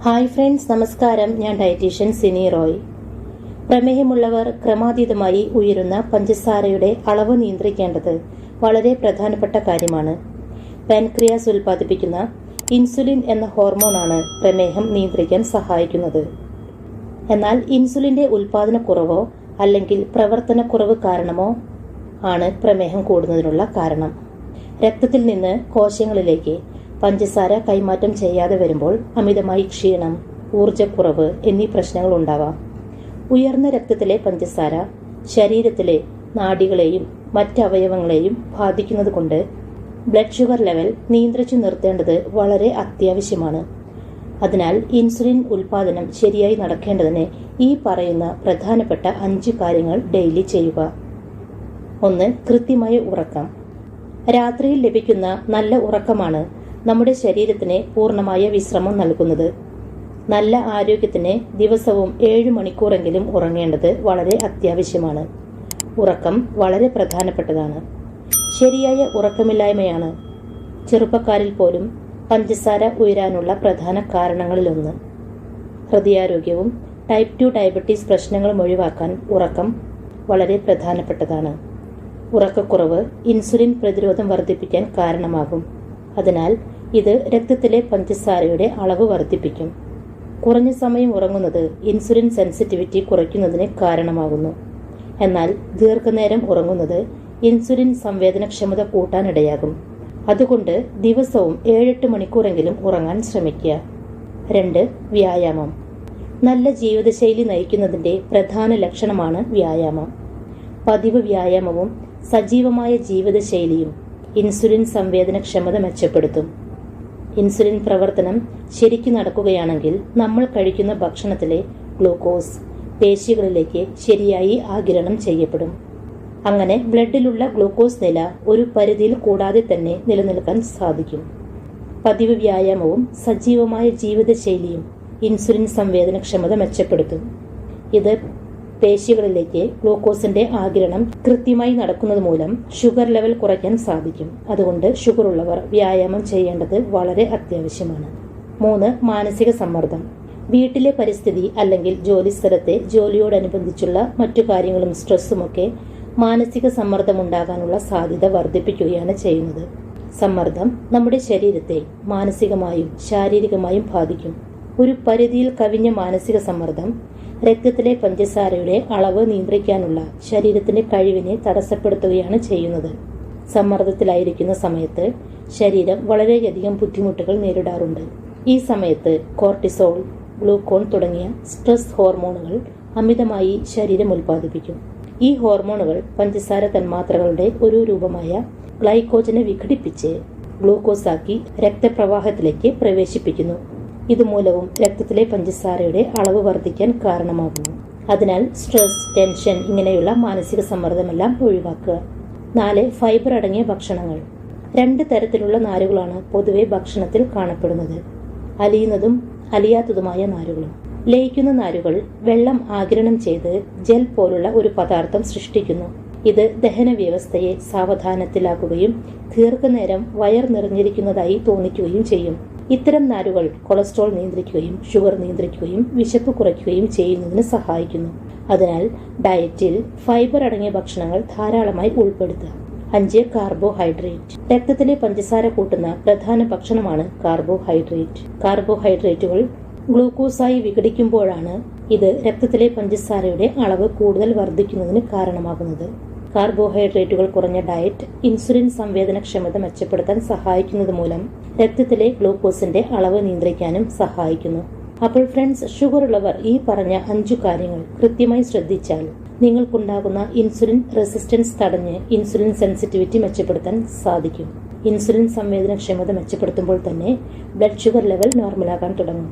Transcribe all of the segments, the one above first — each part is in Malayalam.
ഹായ് ഫ്രണ്ട്സ്, നമസ്കാരം. ഞാൻ ഡയറ്റീഷ്യൻ സിനി റോയ്. പ്രമേഹമുള്ളവർ ക്രമാതീതമായി ഉയരുന്ന പഞ്ചസാരയുടെ അളവ് നിയന്ത്രിക്കേണ്ടത് വളരെ പ്രധാനപ്പെട്ട കാര്യമാണ്. പാൻക്രിയാസ് ഉൽപ്പാദിപ്പിക്കുന്ന ഇൻസുലിൻ എന്ന ഹോർമോണാണ് പ്രമേഹം നിയന്ത്രിക്കാൻ സഹായിക്കുന്നത്. എന്നാൽ ഇൻസുലിന്റെ ഉൽപ്പാദനക്കുറവോ അല്ലെങ്കിൽ പ്രവർത്തനക്കുറവ് കാരണമോ ആണ് പ്രമേഹം കൂടുന്നതിനുള്ള കാരണം. രക്തത്തിൽ നിന്ന് കോശങ്ങളിലേക്ക് പഞ്ചസാര കൈമാറ്റം ചെയ്യാതെ വരുമ്പോൾ അമിതമായി ക്ഷീണം, ഊർജ്ജക്കുറവ് എന്നീ പ്രശ്നങ്ങൾ ഉണ്ടാവാം. ഉയർന്ന രക്തത്തിലെ പഞ്ചസാര ശരീരത്തിലെ നാഡികളെയും മറ്റ് അവയവങ്ങളെയും ബാധിക്കുന്നതുകൊണ്ട് ബ്ലഡ് ഷുഗർ ലെവൽ നിയന്ത്രിച്ചു നിർത്തേണ്ടത് വളരെ അത്യാവശ്യമാണ്. അതിനാൽ ഇൻസുലിൻ ഉൽപാദനം ശരിയായി നടക്കേണ്ടതിന് ഈ പറയുന്ന പ്രധാനപ്പെട്ട 5 കാര്യങ്ങൾ ഡെയിലി ചെയ്യുക. 1. കൃത്യമായ ഉറക്കം. രാത്രിയിൽ ലഭിക്കുന്ന നല്ല ഉറക്കമാണ് നമ്മുടെ ശരീരത്തിന് പൂർണ്ണമായ വിശ്രമം നൽകുന്നത്. നല്ല ആരോഗ്യത്തിന് ദിവസവും 7 മണിക്കൂറെങ്കിലും ഉറങ്ങേണ്ടത് വളരെ അത്യാവശ്യമാണ്. ഉറക്കം വളരെ പ്രധാനപ്പെട്ടതാണ്. ശരിയായ ഉറക്കമില്ലായ്മയാണ് ചെറുപ്പക്കാരിൽ പോലും പഞ്ചസാര ഉയരാനുള്ള പ്രധാന കാരണങ്ങളിലൊന്ന്. ഹൃദയാരോഗ്യവും ടൈപ്പ് 2 ഡയബറ്റീസ് പ്രശ്നങ്ങളും ഒഴിവാക്കാൻ ഉറക്കം വളരെ പ്രധാനപ്പെട്ടതാണ്. ഉറക്കക്കുറവ് ഇൻസുലിൻ പ്രതിരോധം വർദ്ധിപ്പിക്കാൻ കാരണമാകും. അതിനാൽ ഇത് രക്തത്തിലെ പഞ്ചസാരയുടെ അളവ് വർദ്ധിപ്പിക്കും. കുറഞ്ഞ സമയം ഉറങ്ങുന്നത് ഇൻസുലിൻ സെൻസിറ്റിവിറ്റി കുറയ്ക്കുന്നതിന് കാരണമാകുന്നു. എന്നാൽ ദീർഘനേരം ഉറങ്ങുന്നത് ഇൻസുലിൻ സംവേദനക്ഷമത കൂട്ടാനിടയാകും. അതുകൊണ്ട് ദിവസവും 7-8 മണിക്കൂറെങ്കിലും ഉറങ്ങാൻ ശ്രമിക്കുക. 2. വ്യായാമം. നല്ല ജീവിതശൈലി നയിക്കുന്നതിന്റെ പ്രധാന ലക്ഷണമാണ് വ്യായാമം. പതിവ് വ്യായാമവും സജീവമായ ജീവിതശൈലിയും ഇൻസുലിൻ സംവേദനക്ഷമത മെച്ചപ്പെടുത്തും. ഇൻസുലിൻ പ്രവർത്തനം ശരിക്കു നടക്കുകയാണെങ്കിൽ നമ്മൾ കഴിക്കുന്ന ഭക്ഷണത്തിലെ ഗ്ലൂക്കോസ് പേശികളിലേക്ക് ശരിയായി ആഗിരണം ചെയ്യപ്പെടും. അങ്ങനെ ബ്ലഡിലുള്ള ഗ്ലൂക്കോസ് നില ഒരു പരിധിയിൽ കൂടാതെ തന്നെ നിലനിൽക്കാൻ സാധിക്കും. പതിവ് വ്യായാമവും സജീവമായ ജീവിതശൈലിയും ഇൻസുലിൻ സംവേദനക്ഷമത മെച്ചപ്പെടുത്തും. ഇത് പേശികളിലേക്ക് ഗ്ലൂക്കോസിന്റെ ആഗിരണം കൃത്യമായി നടക്കുന്നത് മൂലം ഷുഗർ ലെവൽ കുറയ്ക്കാൻ സാധിക്കും. അതുകൊണ്ട് ഷുഗർ ഉള്ളവർ വ്യായാമം ചെയ്യേണ്ടത് വളരെ അത്യാവശ്യമാണ്. 3. മാനസിക സമ്മർദ്ദം. വീട്ടിലെ പരിസ്ഥിതി അല്ലെങ്കിൽ ജോലിസ്ഥലത്തെ ജോലിയോടനുബന്ധിച്ചുള്ള മറ്റു കാര്യങ്ങളും സ്ട്രെസ്സുമൊക്കെ മാനസിക സമ്മർദ്ദമുണ്ടാകാനുള്ള സാധ്യത വർദ്ധിപ്പിക്കുകയാണ് ചെയ്യുന്നത്. സമ്മർദ്ദം നമ്മുടെ ശരീരത്തെ മാനസികമായും ശാരീരികമായും ബാധിക്കും. ഒരു പരിധിയിൽ കവിഞ്ഞ മാനസിക സമ്മർദ്ദം രക്തത്തിലെ പഞ്ചസാരയുടെ അളവ് നിയന്ത്രിക്കാനുള്ള ശരീരത്തിന്റെ കഴിവിനെ തടസ്സപ്പെടുത്തുകയാണ് ചെയ്യുന്നത്. സമ്മർദ്ദത്തിലായിരിക്കുന്ന സമയത്ത് ശരീരം വളരെയധികം ബുദ്ധിമുട്ടുകൾ നേരിടാറുണ്ട്. ഈ സമയത്ത് കോർട്ടിസോൾ, ഗ്ലൂക്കോൺ തുടങ്ങിയ സ്ട്രെസ് ഹോർമോണുകൾ അമിതമായി ശരീരം ഉൽപ്പാദിപ്പിക്കും. ഈ ഹോർമോണുകൾ പഞ്ചസാര തന്മാത്രകളുടെ ഒരു രൂപമായ ഗ്ലൈക്കോജനെ വിഘടിപ്പിച്ച് ഗ്ലൂക്കോസാക്കി രക്തപ്രവാഹത്തിലേക്ക് പ്രവേശിപ്പിക്കുന്നു. ഇതുമൂലവും രക്തത്തിലെ പഞ്ചസാരയുടെ അളവ് വർദ്ധിക്കാൻ കാരണമാകുന്നു. അതിനാൽ സ്ട്രെസ്, ടെൻഷൻ ഇങ്ങനെയുള്ള മാനസിക സമ്മർദ്ദമെല്ലാം ഒഴിവാക്കുക. 4. ഫൈബർ അടങ്ങിയ ഭക്ഷണങ്ങൾ. 2 തരത്തിലുള്ള നാരുകളാണ് പൊതുവെ ഭക്ഷണത്തിൽ കാണപ്പെടുന്നത്: അലിയുന്നതും അലിയാത്തതുമായ നാരുകളും. ലയിക്കുന്ന നാരുകൾ വെള്ളം ആഗിരണം ചെയ്ത് ജെൽ പോലുള്ള ഒരു പദാർത്ഥം സൃഷ്ടിക്കുന്നു. ഇത് ദഹന വ്യവസ്ഥയെ സാവധാനത്തിലാക്കുകയും ദീർഘനേരം വയർ നിറഞ്ഞിരിക്കുന്നതായി തോന്നിക്കുകയും ചെയ്യും. ഇത്തരം നാരുകൾ കൊളസ്ട്രോൾ നിയന്ത്രിക്കുകയും ഷുഗർ നിയന്ത്രിക്കുകയും വിശപ്പ് കുറയ്ക്കുകയും ചെയ്യുന്നതിന് സഹായിക്കുന്നു. അതിനാൽ ഡയറ്റിൽ ഫൈബർ അടങ്ങിയ ഭക്ഷണങ്ങൾ ധാരാളമായി ഉൾപ്പെടുത്തുക. 5. കാർബോഹൈഡ്രേറ്റ്. രക്തത്തിലെ പഞ്ചസാര കൂട്ടുന്ന പ്രധാന ഭക്ഷണമാണ് കാർബോഹൈഡ്രേറ്റ്. കാർബോഹൈഡ്രേറ്റുകൾ ഗ്ലൂക്കോസായി വിഘടിക്കുമ്പോഴാണ് ഇത് രക്തത്തിലെ പഞ്ചസാരയുടെ അളവ് കൂടുതൽ വർദ്ധിക്കുന്നതിന് കാരണമാകുന്നത്. കാർബോഹൈഡ്രേറ്റുകൾ കുറഞ്ഞ ഡയറ്റ് ഇൻസുലിൻ സംവേദനക്ഷമത മെച്ചപ്പെടുത്താൻ സഹായിക്കുന്നത് മൂലം രക്തത്തിലെ ഗ്ലൂക്കോസിന്റെ അളവ് നിയന്ത്രിക്കാനും സഹായിക്കുന്നു. അപ്പോൾ ഫ്രണ്ട്സ്, ഷുഗർ ഉള്ളവർ ഈ പറഞ്ഞ 5 കാര്യങ്ങൾ കൃത്യമായി ശ്രദ്ധിച്ചാൽ നിങ്ങൾക്കുണ്ടാകുന്ന ഇൻസുലിൻ റെസിസ്റ്റൻസ് തടഞ്ഞ് ഇൻസുലിൻ സെൻസിറ്റിവിറ്റി മെച്ചപ്പെടുത്താൻ സാധിക്കും. ഇൻസുലിൻ സംവേദനക്ഷമത മെച്ചപ്പെടുത്തുമ്പോൾ തന്നെ ബ്ലഡ് ഷുഗർ ലെവൽ നോർമലാകാൻ തുടങ്ങും.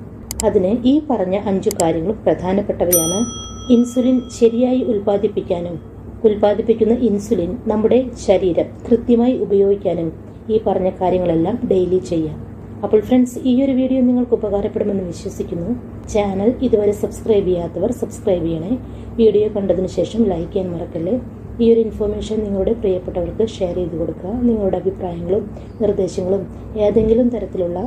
അതിന് ഈ പറഞ്ഞ 5 കാര്യങ്ങളും പ്രധാനപ്പെട്ടവയാണ്. ഇൻസുലിൻ ശരിയായി ഉൽപ്പാദിപ്പിക്കുന്ന ഇൻസുലിൻ നമ്മുടെ ശരീരം കൃത്യമായി ഉപയോഗിക്കാനും ഈ പറഞ്ഞ കാര്യങ്ങളെല്ലാം ഡെയിലി ചെയ്യാം. അപ്പോൾ ഫ്രണ്ട്സ്, ഈ ഒരു വീഡിയോ നിങ്ങൾക്ക് ഉപകാരപ്പെടുമെന്ന് വിശ്വസിക്കുന്നു. ചാനൽ ഇതുവരെ സബ്സ്ക്രൈബ് ചെയ്യാത്തവർ സബ്സ്ക്രൈബ് ചെയ്യണേ. വീഡിയോ കണ്ടതിന് ശേഷം ലൈക്ക് ചെയ്യാൻ മറക്കല്ലേ. ഈ ഒരു ഇൻഫർമേഷൻ നിങ്ങളുടെ പ്രിയപ്പെട്ടവർക്ക് ഷെയർ ചെയ്ത് കൊടുക്കുക. നിങ്ങളുടെ അഭിപ്രായങ്ങളും നിർദ്ദേശങ്ങളും ഏതെങ്കിലും തരത്തിലുള്ള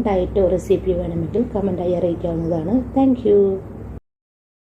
ഡയറ്റോ റെസിപ്പിയോ വേണമെങ്കിൽ കമൻറ്റായി അറിയിക്കാവുന്നതാണ്. താങ്ക്